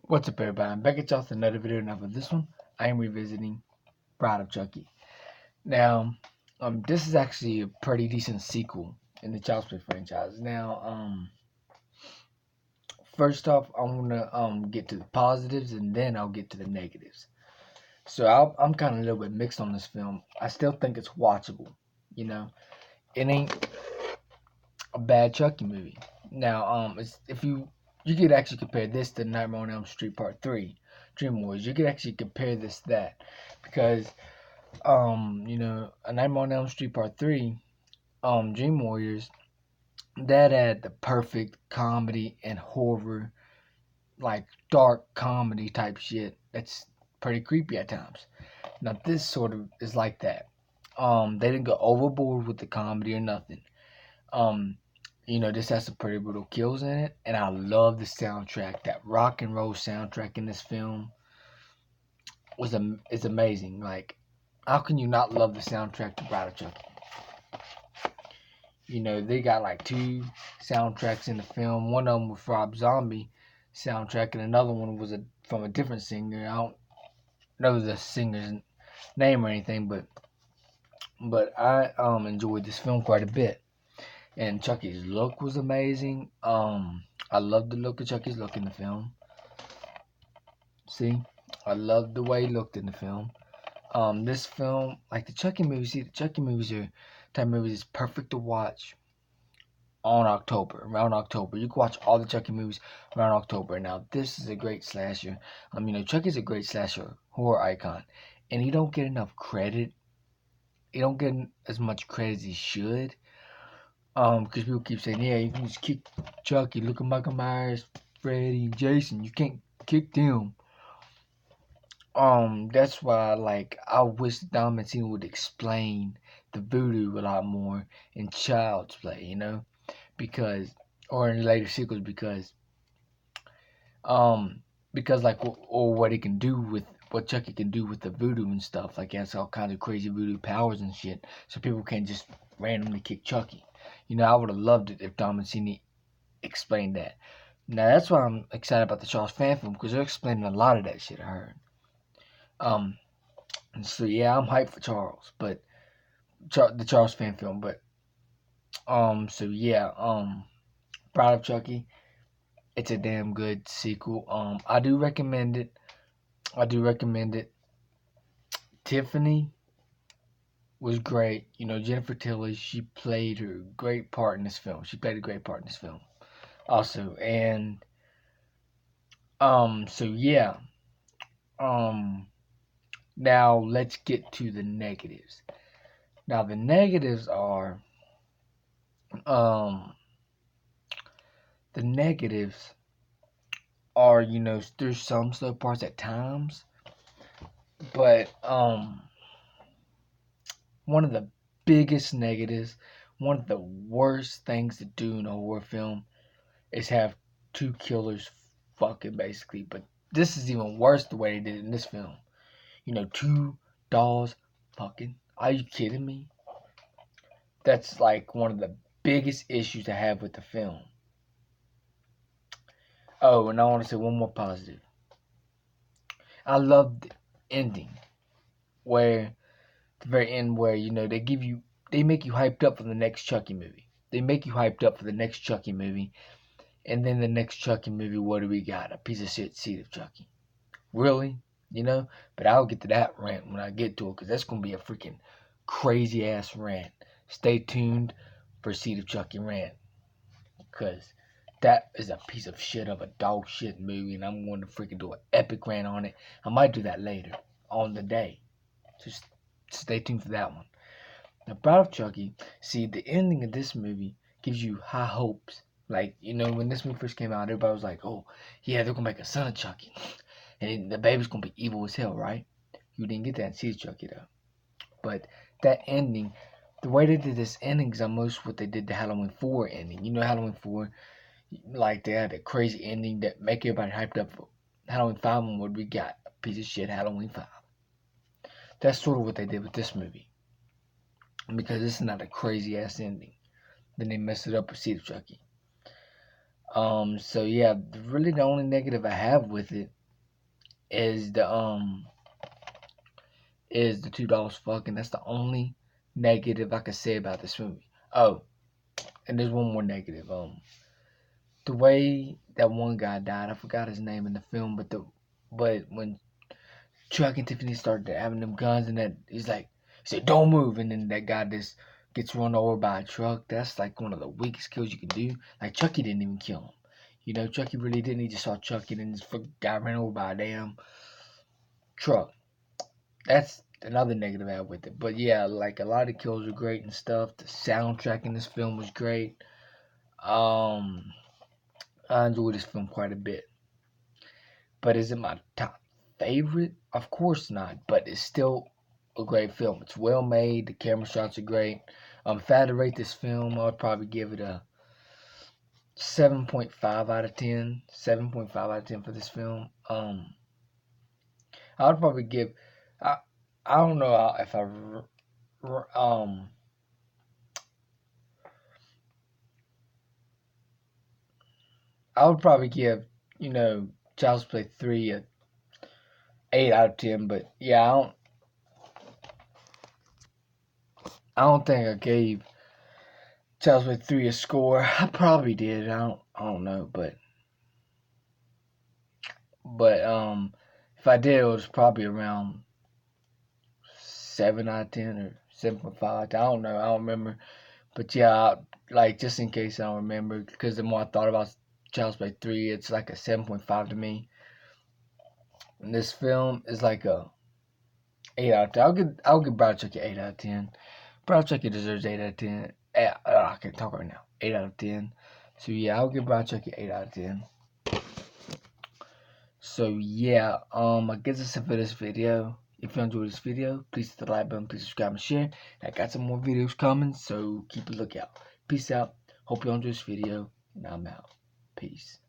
What's up, everybody? I'm back at y'all with another video. Now, for this one, I am revisiting Bride of Chucky. Now, this is actually a pretty decent sequel in the Child's Play franchise. Now, first off, I want to get to the positives, and then I'll get to the negatives. So I'm kind of a little bit mixed on this film. I still think it's watchable. You know, it ain't a bad Chucky movie. Now, if you could actually compare this to Nightmare on Elm Street Part 3, Dream Warriors. You could actually compare this to that because A Nightmare on Elm Street Part 3, Dream Warriors, that had the perfect comedy and horror, like dark comedy type shit. That's pretty creepy at times. Now this sort of is like that. They didn't go overboard with the comedy or nothing. Um, this has some pretty brutal kills in it, and I love the soundtrack. That rock and roll soundtrack in this film is amazing. Like, how can you not love the soundtrack to Bride of Chucky? They got like two soundtracks in the film. One of them was Rob Zombie soundtrack, and another one was from a different singer. I don't know the singer's name or anything, but I enjoyed this film quite a bit. And Chucky's look was amazing. I love the look of Chucky's look in the film. See, I love the way he looked in the film. This film, like the Chucky movies, the Chucky movies are type of movies is perfect to watch around October. You can watch all the Chucky movies around October. Now, this is a great slasher. Chucky's a great slasher horror icon, and he don't get enough credit. He don't get as much credit as he should. Because people keep saying, yeah, you can just kick Chucky. Look at Michael Myers, Freddy, and Jason. You can't kick them. That's why, I wish Don Mancini would explain the voodoo a lot more in Child's Play, because, or in later sequels, because or what he can do with what Chucky can do with the voodoo and stuff. Like, he has all kinds of crazy voodoo powers and shit, so people can't just randomly kick Chucky. I would have loved it if Don Mancini explained that. Now, that's why I'm excited about the Charles fan film, because they're explaining a lot of that shit, I heard. So yeah, I'm hyped for Charles, but the Charles fan film, but so yeah, Bride of Chucky, it's a damn good sequel. I do recommend it. Tiffany was great. Jennifer Tilly, she played her great part in this film. She played a great part in this film, also, and so yeah, now let's get to the negatives. Now the negatives are, the negatives are, there's some slow parts at times, but one of the biggest negatives, one of the worst things to do in a horror film is have two killers fucking, basically. But this is even worse the way they did it in this film. Two dolls fucking. Are you kidding me? That's like one of the biggest issues I have with the film. Oh, and I want to say one more positive. I love the ending, where the very end, where they make you hyped up for the next Chucky movie. And then the next Chucky movie, what do we got? A piece of shit Seed of Chucky. Really? But I'll get to that rant when I get to it, because that's gonna be a freaking crazy ass rant. Stay tuned for Seed of Chucky rant, because that is a piece of shit of a dog shit movie, and I'm going to freaking do an epic rant on it. I might do that later on the day. Just stay tuned for that one. Now, Bride of Chucky, see, the ending of this movie gives you high hopes. Like, when this movie first came out, everybody was like, oh, yeah, they're going to make a son of Chucky. And the baby's going to be evil as hell, right? You didn't get that in Seed of Chucky, though. But that ending, the way they did this ending is almost what they did the Halloween 4 ending. Halloween 4, like, they had a crazy ending that make everybody hyped up for Halloween 5, and what we got? A piece of shit Halloween 5. That's sort of what they did with this movie. Because this is not a crazy ass ending. Then they messed it up with Seed of Chucky. So yeah, really the only negative I have with it is the two dogs fucking. That's the only negative I could say about this movie. Oh, and there's one more negative. The way that one guy died, I forgot his name in the film, but when Chuck and Tiffany started having them guns and that he said don't move, and then that guy just gets run over by a truck. That's like one of the weakest kills you can do. Like Chucky didn't even kill him. You know, Chucky really didn't. He just saw Chucky and then this guy ran over by a damn truck. That's another negative I have with it. But yeah, like a lot of the kills were great and stuff. The soundtrack in this film was great. Um, I enjoyed this film quite a bit. But is it my top favorite? Of course not. But it's still a great film. It's well made. The camera shots are great. If I had to rate this film, I would probably give it a 7.5 out of 10. 7.5 out of 10 for this film. I would probably give. I I don't know if um I would probably give Child's Play 3 a 8 out of 10. But yeah, I don't think I gave Child's Play 3 a score. I probably did. I don't know, but if I did, it was probably around 7 out of 10 or 7.5. I don't know. I don't remember. But yeah, like just in case I don't remember, because the more I thought about Child's Play 3, it's like a 7.5 to me. And this film is like a 8 out of 10. I'll give Bride Chucky 8 out of 10. Bride Chucky deserves 8 out of 10. I can't talk right now. 8 out of 10. So yeah, I'll give Bride Chucky 8 out of 10. So yeah, I guess that's it for this video. If you enjoyed this video, please hit the like button, please subscribe and share. I got some more videos coming, so keep a lookout. Peace out. Hope you enjoyed this video, and I'm out. Peace.